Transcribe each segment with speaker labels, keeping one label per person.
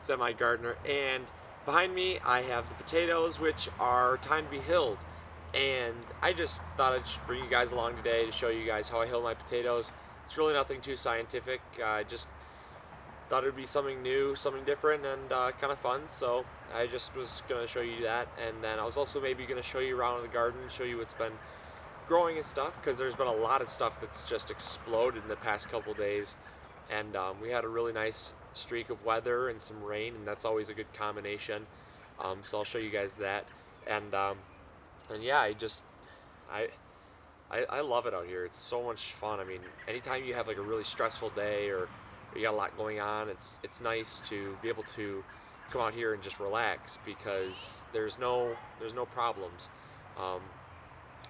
Speaker 1: it's MIgardener, and behind me I have the potatoes, which are time to be hilled. And I just thought I'd just bring you guys along today to show you guys how I hill my potatoes. It's really nothing too scientific. I just thought it would be something new, something different, and kind of fun. So I just was going to show you that, and then I was also maybe going to show you around the garden, show you what's been growing and stuff, because there's been a lot of stuff that's just exploded in the past couple days. And we had a really nice streak of weather and some rain, and that's always a good combination. So I'll show you guys that. And yeah, I love it out here. It's so much fun. I mean, anytime you have like a really stressful day or you got a lot going on, it's nice to be able to come out here and just relax, because there's no problems.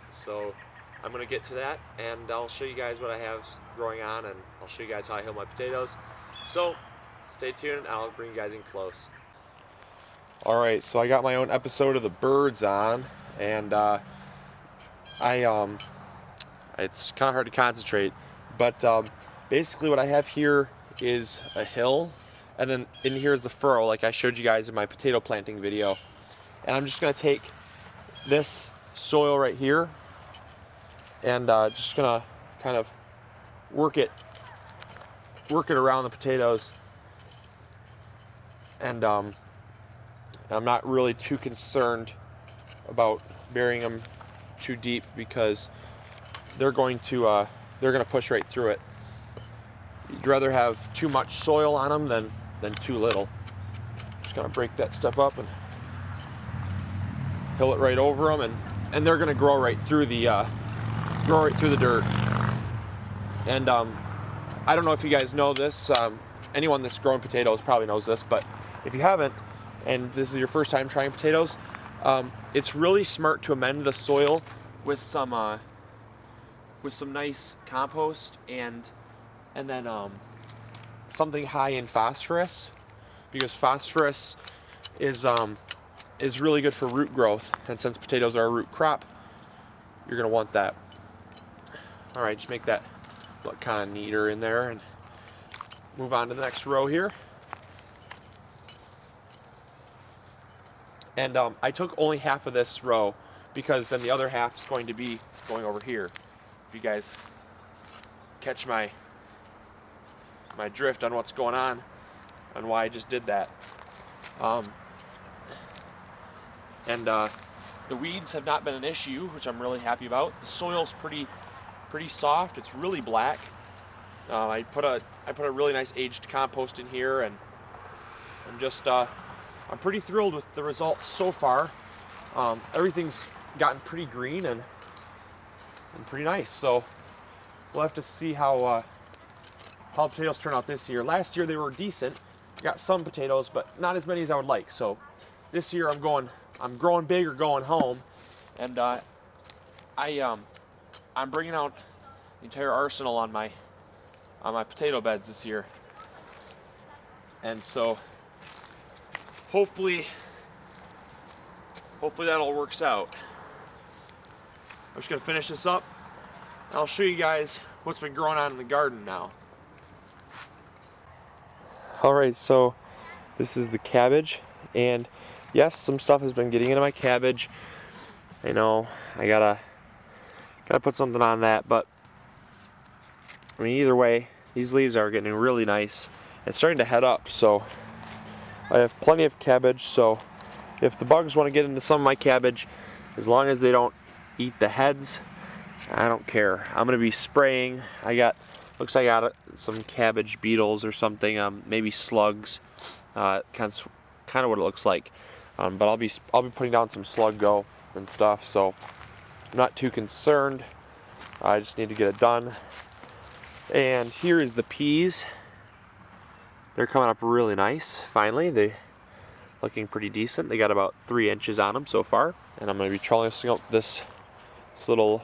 Speaker 1: So I'm gonna get to that, and I'll show you guys what I have growing on, and I'll show you guys how I hill my potatoes. So stay tuned, and I'll bring you guys in close. Alright, so I got my own episode of the birds on, and it's kind of hard to concentrate, but basically what I have here is a hill, and then in here is the furrow, like I showed you guys in my potato planting video. And I'm just going to take this soil right here and just going to kind of work it around the potatoes. And I'm not really too concerned about burying them too deep, because they're going to push right through it. You'd rather have too much soil on them than too little. Just gonna break that stuff up and hill it right over them, and they're gonna grow right through the dirt. And I don't know if you guys know this. Anyone that's growing potatoes probably knows this, but if you haven't, and this is your first time trying potatoes, it's really smart to amend the soil with some nice compost and then something high in phosphorus, because phosphorus is really good for root growth, and since potatoes are a root crop, you're gonna want that. All right, just make that look kind of neater in there, and move on to the next row here. And I took only half of this row, because then the other half is going to be going over here. If you guys catch my drift on what's going on and why I just did that. The weeds have not been an issue, which I'm really happy about. The soil's pretty soft. It's really black. I put a really nice aged compost in here, and I'm pretty thrilled with the results so far. Everything's gotten pretty green and pretty nice. So we'll have to see how potatoes turn out this year. Last year they were decent. Got some potatoes, but not as many as I would like. So this year I'm growing big or going home, and I'm bringing out the entire arsenal on my potato beds this year. And so hopefully that all works out. I'm just gonna finish this up, and I'll show you guys what's been growing on in the garden now. Alright, so this is the cabbage, and yes, some stuff has been getting into my cabbage. I know I gotta put something on that, but I mean, either way, these leaves are getting really nice. It's starting to head up, so I have plenty of cabbage. So if the bugs want to get into some of my cabbage, as long as they don't eat the heads, I don't care. I'm gonna be spraying. Looks like I got some cabbage beetles or something, maybe slugs. Kind of what it looks like. But I'll be putting down some slug go and stuff, so I'm not too concerned. I just need to get it done. And here is the peas. They're coming up really nice. Finally, they're looking pretty decent. They got about 3 inches on them so far, and I'm going to be trellising out this little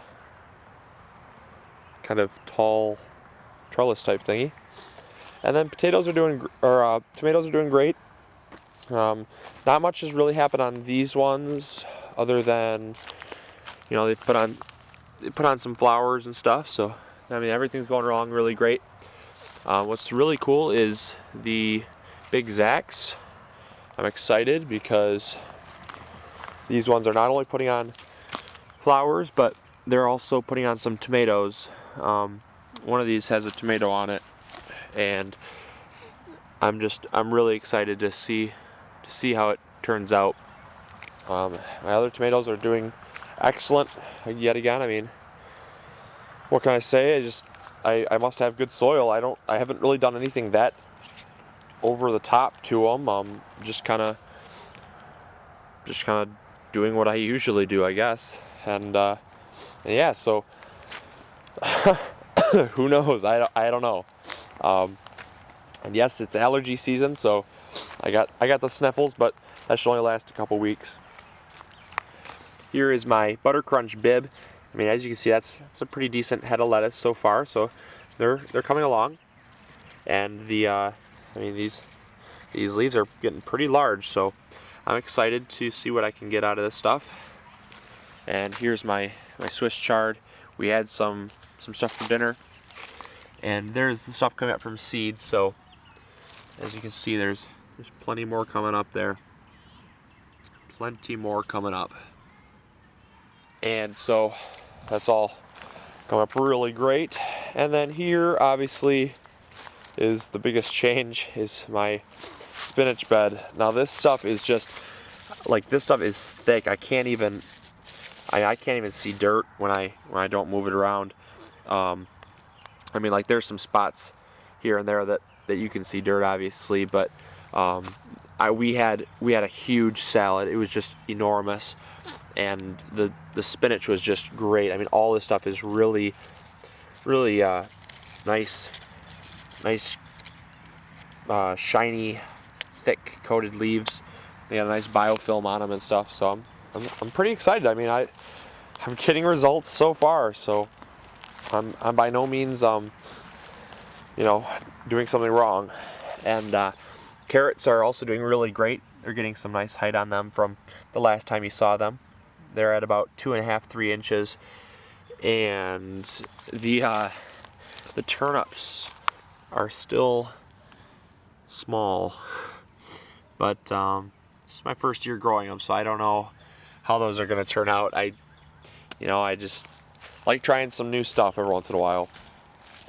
Speaker 1: kind of tall trellis type thingy. And then tomatoes are doing great. Not much has really happened on these ones, other than, you know, they put on some flowers and stuff. So I mean, everything's going really great. What's really cool is the big Zacks I'm excited because these ones are not only putting on flowers, but they're also putting on some tomatoes. One of these has a tomato on it, and I'm really excited to see how it turns out. My other tomatoes are doing excellent yet again. I mean, what can I say? I must have good soil. I haven't really done anything that over the top to them. Just kind of doing what I usually do, I guess. And yeah, so who knows? I don't know. And yes, it's allergy season, so I got the sniffles, but that should only last a couple weeks. Here is my butter crunch bib. I mean, as you can see, that's a pretty decent head of lettuce so far. So they're coming along, and I mean these leaves are getting pretty large. So I'm excited to see what I can get out of this stuff. And here's my Swiss chard. We had some stuff for dinner, and there's the stuff coming up from seeds. So as you can see, there's plenty more coming up there. Plenty more coming up. And so that's all coming up really great. And then here, obviously, is the biggest change, is my spinach bed. Now this stuff is just, like, this stuff is thick. I can't even see dirt when I don't move it around. I mean, like, there's some spots here and there that you can see dirt, obviously, but we had a huge salad. It was just enormous, and the spinach was just great. I mean, all this stuff is really nice, shiny, thick coated leaves. They got a nice biofilm on them and stuff. So I'm pretty excited. I mean, I'm getting results so far. So I'm by no means doing something wrong. And carrots are also doing really great. They're getting some nice height on them from the last time you saw them. They're at about 2.5–3 inches, and the turnips are still small, but this is my first year growing them, so I don't know how those are going to turn out. I just like trying some new stuff every once in a while.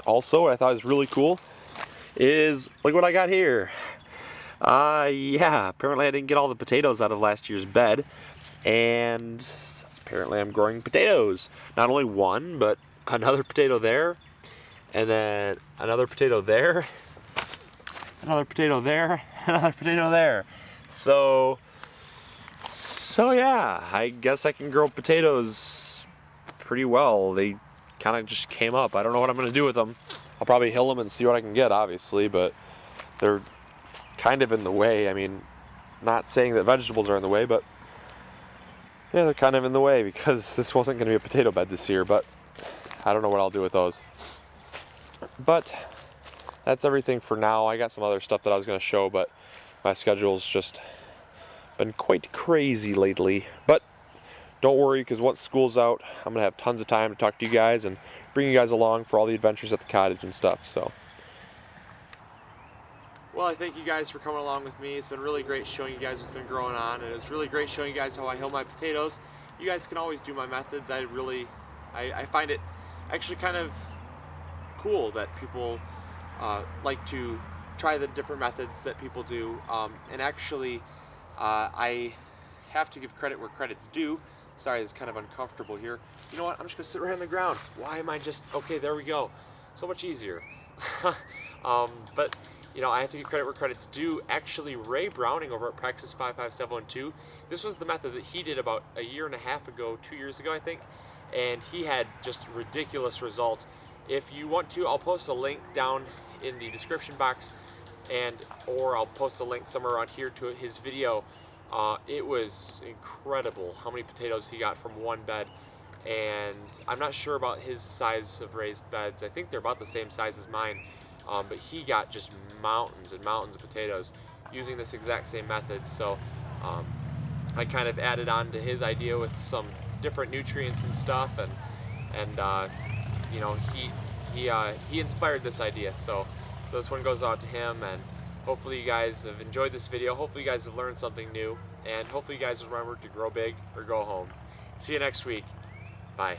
Speaker 1: Also, what I thought was really cool is, look what I got here. Yeah, apparently I didn't get all the potatoes out of last year's bed, and apparently I'm growing potatoes. Not only one, but another potato there, and then another potato there, another potato there, another potato there. So yeah, I guess I can grow potatoes pretty well. They kind of just came up. I don't know what I'm going to do with them. I'll probably hill them and see what I can get, obviously, but they're kind of in the way. I mean, not saying that vegetables are in the way, but yeah, they're kind of in the way because this wasn't going to be a potato bed this year, but I don't know what I'll do with those. But that's everything for now. I got some other stuff that I was going to show, but my schedule's just been quite crazy lately. But don't worry, because once school's out, I'm going to have tons of time to talk to you guys and bring you guys along for all the adventures at the cottage and stuff. So, well, I thank you guys for coming along with me. It's been really great showing you guys what's been growing on, and it's really great showing you guys how I hill my potatoes. You guys can always do my methods. I find it actually kind of cool that people like to try the different methods that people do, and actually I have to give credit where credit's due. Sorry, it's kind of uncomfortable here. You know what? I'm just gonna sit right on the ground. Why am I just, okay, there we go. So much easier. But I have to give credit where credit's due. Actually, Ray Browning over at Praxis 55712, this was the method that he did about a year and a half ago, 2 years ago, I think, and he had just ridiculous results. If you want to, I'll post a link down in the description box, or I'll post a link somewhere around here to his video. It was incredible how many potatoes he got from one bed, and I'm not sure about his size of raised beds. I think they're about the same size as mine, but he got just mountains and mountains of potatoes using this exact same method. So I kind of added on to his idea with some different nutrients and stuff, and he inspired this idea. So this one goes out to him, Hopefully you guys have enjoyed this video. Hopefully you guys have learned something new. And hopefully you guys remember to grow big or go home. See you next week. Bye.